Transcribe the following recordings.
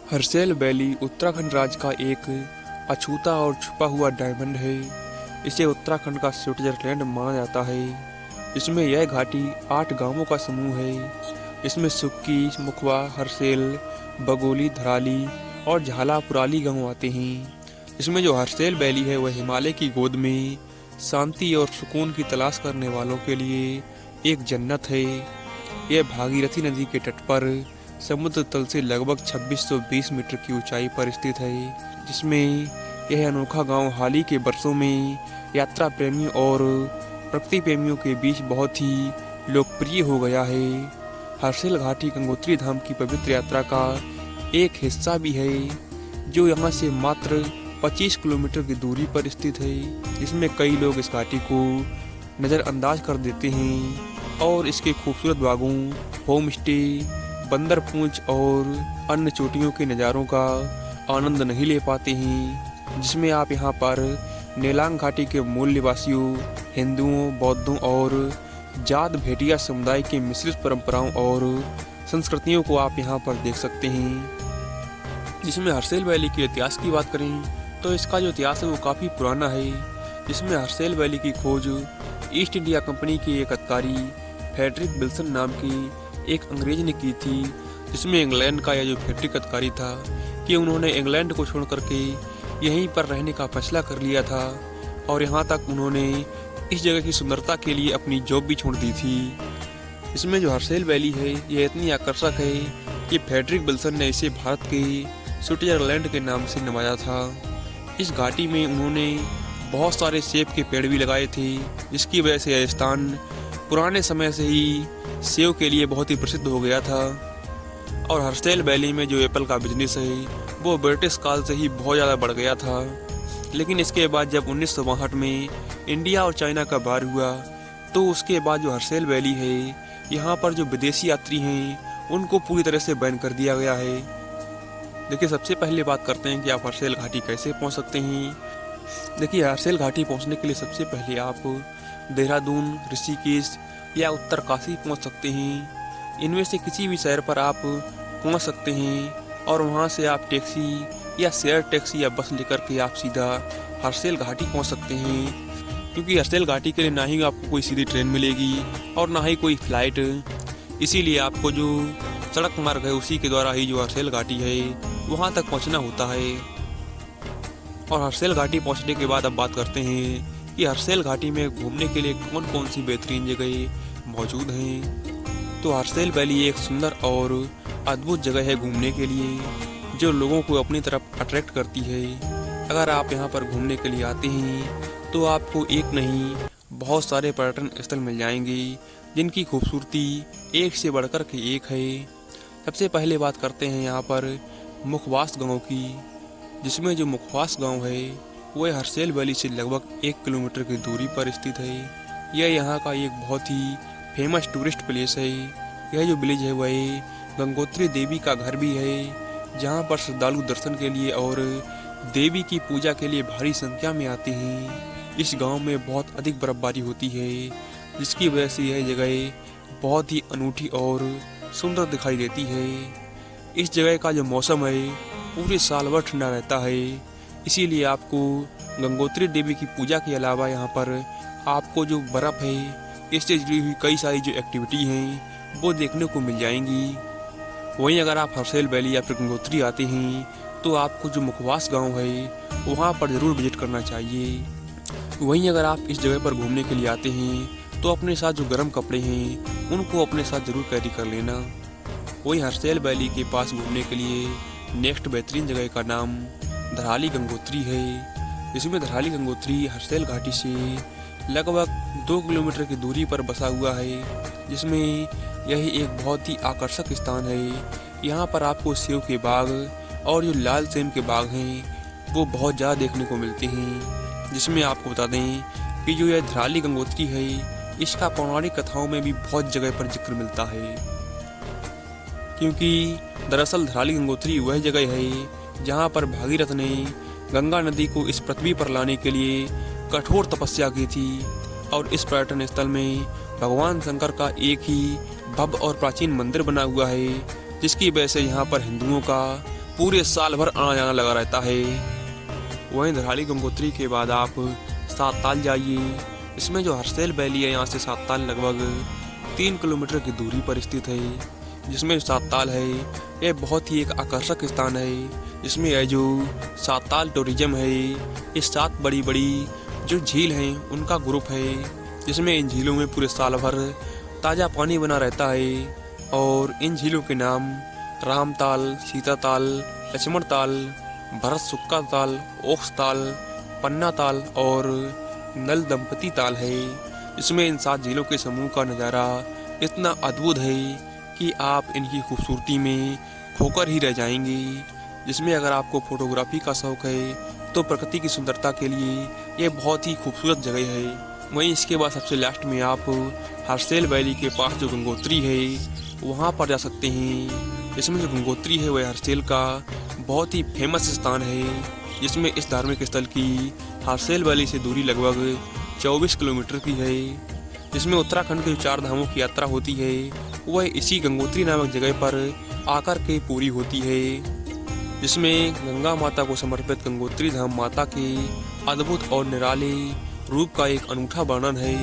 हर्षैल valley Uttarakhand राज्य का एक अछूता और छुपा हुआ डायमंड है। इसे उत्तराखंड का स्विट्जरलैंड माना जाता है। इसमें यह घाटी 8 गांवों का समूह है। इसमें सुक्की, मुखवा, हर्षैल, बगोली, धराली और झालापुराली गांव आते हैं। इसमें जो हर्षैल वैली है वह हिमालय की गोद में शांति और सुकून की तलाश करने वालों के लिए एक जन्नत है। यह भागीरथी नदी के तट पर समुद्र तल से लगभग 2620 मीटर की ऊंचाई पर स्थित है, जिसमें यह अनोखा गांव हाल ही के वर्षों में यात्रा प्रेमियों और प्रकृति प्रेमियों के बीच बहुत ही लोकप्रिय हो गया है। हर्षैल घाटी गंगोत्री धाम की पवित्र यात्रा का एक हिस्सा भी है, जो यहाँ से मात्र 25 किलोमीटर की दूरी पर स्थित है। इसमें कई लोग इस घाटी को नज़रअंदाज कर देते हैं और इसके खूबसूरत बागों, होम स्टे, बंदर पूंछ और अन्य चोटियों के नज़ारों का आनंद नहीं ले पाते हैं, जिसमें आप यहाँ पर नेलांग घाटी के मूल निवासियों, हिंदुओं, बौद्धों और जाट भेटिया समुदाय के मिश्रित परंपराओं और संस्कृतियों को आप यहाँ पर देख सकते हैं। जिसमें हर्षैल वैली के इतिहास की बात करें तो इसका जो इतिहास है वो काफ़ी पुराना है। जिसमें हर्षैल वैली की खोज ईस्ट इंडिया कंपनी के एक अधिकारी फ्रेडरिक विल्सन नाम की एक अंग्रेज ने की थी। जिसमें इंग्लैंड का यह जो फ्रेडरिक अधिकारी था कि उन्होंने इंग्लैंड को छोड़ करके यहीं पर रहने का फैसला कर लिया था और यहाँ तक उन्होंने इस जगह की सुंदरता के लिए अपनी जॉब भी छोड़ दी थी। इसमें जो हर्षैल वैली है यह इतनी आकर्षक है कि फ्रेडरिक विल्सन ने इसे भारत के स्विट्जरलैंड के नाम से नवाजा था। इस घाटी में उन्होंने बहुत सारे सेब के पेड़ भी लगाए थे, जिसकी वजह से यह स्थान पुराने समय से ही सेब के लिए बहुत ही प्रसिद्ध हो गया था। और हर्षैल वैली में जो एप्पल का बिजनेस है वो ब्रिटिश काल से ही बहुत ज़्यादा बढ़ गया था। लेकिन इसके बाद जब 1962 में इंडिया और चाइना का वार हुआ तो उसके बाद जो हर्षैल वैली है यहाँ पर जो विदेशी यात्री हैं उनको पूरी तरह से बैन कर दिया गया है। देखिए, सबसे पहले बात करते हैं कि आप हर्षैल घाटी कैसे पहुँच सकते हैं। देखिए, हर्षैल घाटी पहुँचने के लिए सबसे पहले आप देहरादून, ऋषिकेश या उत्तरकाशी पहुँच सकते हैं। इनमें से किसी भी शहर पर आप पहुँच सकते हैं और वहाँ से आप टैक्सी या शेयर टैक्सी या बस लेकर के आप सीधा हर्षैल घाटी पहुँच सकते हैं। क्योंकि हर्षैल घाटी के लिए ना ही आपको कोई सीधी ट्रेन मिलेगी और ना ही कोई फ्लाइट, इसीलिए आपको जो सड़क मार्ग है उसी के द्वारा ही जो हर्षैल घाटी है वहाँ तक पहुँचना होता है। और हर्षैल घाटी पहुँचने के बाद अब बात करते हैं कि हर्षैल घाटी में घूमने के लिए कौन कौन सी बेहतरीन जगह मौजूद हैं। तो हर्षैल वैली एक सुंदर और अद्भुत जगह है घूमने के लिए, जो लोगों को अपनी तरफ अट्रैक्ट करती है। अगर आप यहाँ पर घूमने के लिए आते हैं तो आपको एक नहीं बहुत सारे पर्यटन स्थल मिल जाएंगे, जिनकी खूबसूरती एक से बढ़कर के एक है। सबसे पहले बात करते हैं यहाँ पर मुखवास गांव की, जिसमें जो मुखवास गांव है वह हर्षैल वैली से लगभग 1 किलोमीटर की दूरी पर स्थित है। यह यहाँ का एक बहुत ही फेमस टूरिस्ट प्लेस है। यह जो विलेज है वह गंगोत्री देवी का घर भी है, जहाँ पर श्रद्धालु दर्शन के लिए और देवी की पूजा के लिए भारी संख्या में आते हैं। इस गांव में बहुत अधिक बर्फबारी होती है, जिसकी वजह से यह जगह बहुत ही अनूठी और सुंदर दिखाई देती है। इस जगह का जो मौसम है पूरे साल भर ठंडा रहता है, इसीलिए आपको गंगोत्री देवी की पूजा के अलावा यहाँ पर आपको जो बर्फ़ है इससे जुड़ी हुई कई सारी जो एक्टिविटी हैं वो देखने को मिल जाएंगी। वहीं अगर आप हर्षैल वैली या फिर गंगोत्री आते हैं तो आपको जो मुखवास गांव है वहां पर ज़रूर विजिट करना चाहिए। वहीं अगर आप इस जगह पर घूमने के लिए आते हैं तो अपने साथ जो गर्म कपड़े हैं उनको अपने साथ ज़रूर कैरी कर लेना। वहीं हर्षैल वैली के पास घूमने के लिए नेक्स्ट बेहतरीन जगह का नाम धराली गंगोत्री है। जिसमें धराली गंगोत्री हर्षैल घाटी से लगभग 2 किलोमीटर की दूरी पर बसा हुआ है, जिसमें यही एक बहुत ही आकर्षक स्थान है। यहाँ पर आपको सेब के बाग और जो लाल सेम के बाग हैं वो बहुत ज़्यादा देखने को मिलते हैं। जिसमें आपको बता दें कि जो यह धराली गंगोत्री है इसका पौराणिक कथाओं में भी बहुत जगह पर जिक्र मिलता है, क्योंकि दरअसल धराली गंगोत्री वह जगह है जहाँ पर भागीरथ ने गंगा नदी को इस पृथ्वी पर लाने के लिए कठोर तपस्या की थी। और इस पर्यटन स्थल में भगवान शंकर का एक ही भव्य और प्राचीन मंदिर बना हुआ है, जिसकी वजह से यहाँ पर हिंदुओं का पूरे साल भर आना जाना लगा रहता है। वहीं धराली गंगोत्री के बाद आप सातताल जाइए। इसमें जो हर्षैल वैली है, यहाँ से सातताल लगभग 3 किलोमीटर की दूरी पर स्थित है। जिसमें सातताल है, यह बहुत ही एक आकर्षक स्थान है। इसमें यह जो सातताल टूरिज्म है, ये 7 बड़ी बड़ी जो झील हैं उनका ग्रुप है, जिसमें इन झीलों में पूरे साल भर ताज़ा पानी बना रहता है। और इन झीलों के नाम रामताल, सीताताल, लक्ष्मण ताल, भरत सुक्का ताल, ओक्स ताल, पन्ना ताल और नल दंपति ताल है। इसमें इन 7 झीलों के समूह का नज़ारा इतना अद्भुत है कि आप इनकी खूबसूरती में खोकर ही रह जाएंगे। जिसमें अगर आपको फोटोग्राफी का शौक है तो प्रकृति की सुंदरता के लिए ये बहुत ही खूबसूरत जगह है। वहीं इसके बाद सबसे लास्ट में आप हर्षैल वैली के पास जो गंगोत्री है वहाँ पर जा सकते हैं। इसमें जो गंगोत्री है वह हर्षैल का बहुत ही फेमस स्थान है। जिसमें इस धार्मिक स्थल की हर्षैल वैली से दूरी लगभग 24 किलोमीटर की है। जिसमें उत्तराखंड के जो 4 धामों की यात्रा होती है वह इसी गंगोत्री नामक जगह पर आकर के पूरी होती है। जिसमें गंगा माता को समर्पित गंगोत्री धाम माता के अद्भुत और निराले रूप का एक अनूठा वर्णन है।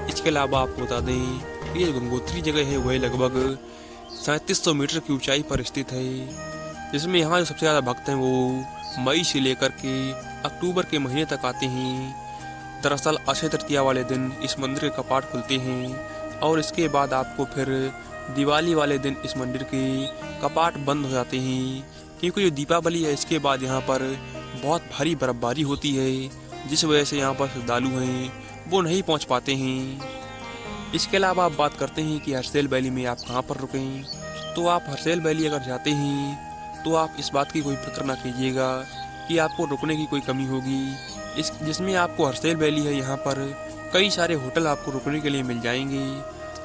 इसके अलावा आपको बता दें कि ये गंगोत्री जगह है वह लगभग 3700 मीटर की ऊंचाई पर स्थित है। जिसमें यहाँ जो सबसे ज़्यादा भक्त हैं वो मई से लेकर के अक्टूबर के महीने तक आते हैं। दरअसल अक्षय तृतीया वाले दिन इस मंदिर के कपाट खुलते हैं और इसके बाद आपको फिर दिवाली वाले दिन इस मंदिर के कपाट बंद हो जाते हैं, क्योंकि जो दीपावली है इसके बाद यहाँ पर बहुत भारी बर्फबारी होती है, जिस वजह से यहाँ पर श्रद्धालु हैं वो नहीं पहुँच पाते हैं। इसके अलावा आप बात करते हैं कि हर्षैल वैली में आप कहाँ पर रुकें, तो आप हर्षैल वैली अगर जाते हैं तो आप इस बात की कोई फिक्र ना कीजिएगा कि आपको रुकने की कोई कमी होगी। जिसमें आपको हर्षैल वैली है, यहाँ पर कई सारे होटल आपको रुकने के लिए मिल जाएंगे,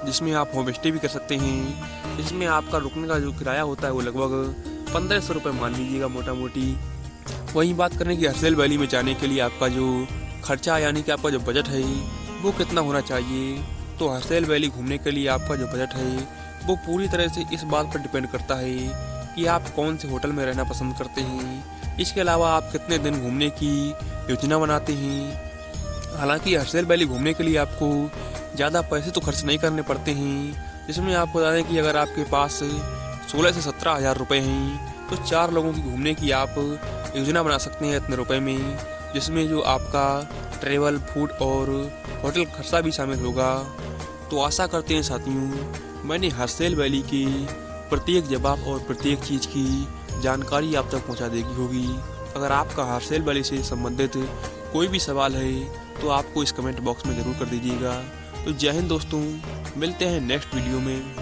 जिसमें आप होम स्टे भी कर सकते हैं। इसमें आपका रुकने का जो किराया होता है वो लगभग 1500 रुपये मान लीजिएगा मोटा मोटी। वहीं बात करें कि हर्षैल वैली में जाने के लिए आपका जो खर्चा यानी कि आपका जो बजट है वो कितना होना चाहिए, तो हर्षैल वैली घूमने के लिए आपका जो बजट है वो पूरी तरह से इस बात पर डिपेंड करता है कि आप कौन से होटल में रहना पसंद करते हैं। इसके अलावा आप कितने दिन घूमने की योजना बनाते हैं। हालांकि हर्षैल वैली घूमने के लिए आपको ज़्यादा पैसे तो खर्च नहीं करने पड़ते हैं। जिसमें आपको बता दें कि अगर आपके पास 16 से 17 हज़ार रुपये हैं तो 4 लोगों की घूमने की आप योजना बना सकते हैं इतने रुपए में, जिसमें जो आपका ट्रेवल, फूड और होटल खर्चा भी शामिल होगा। तो आशा करते हैं साथियों मैंने हर्षैल वैली की प्रत्येक जवाब और प्रत्येक चीज़ की जानकारी आप तक पहुंचा देगी होगी। अगर आपका हर्षैल वैली से संबंधित कोई भी सवाल है तो आपको इस कमेंट बॉक्स में ज़रूर कर दीजिएगा। तो जय हिंद दोस्तों, मिलते हैं नेक्स्ट वीडियो में।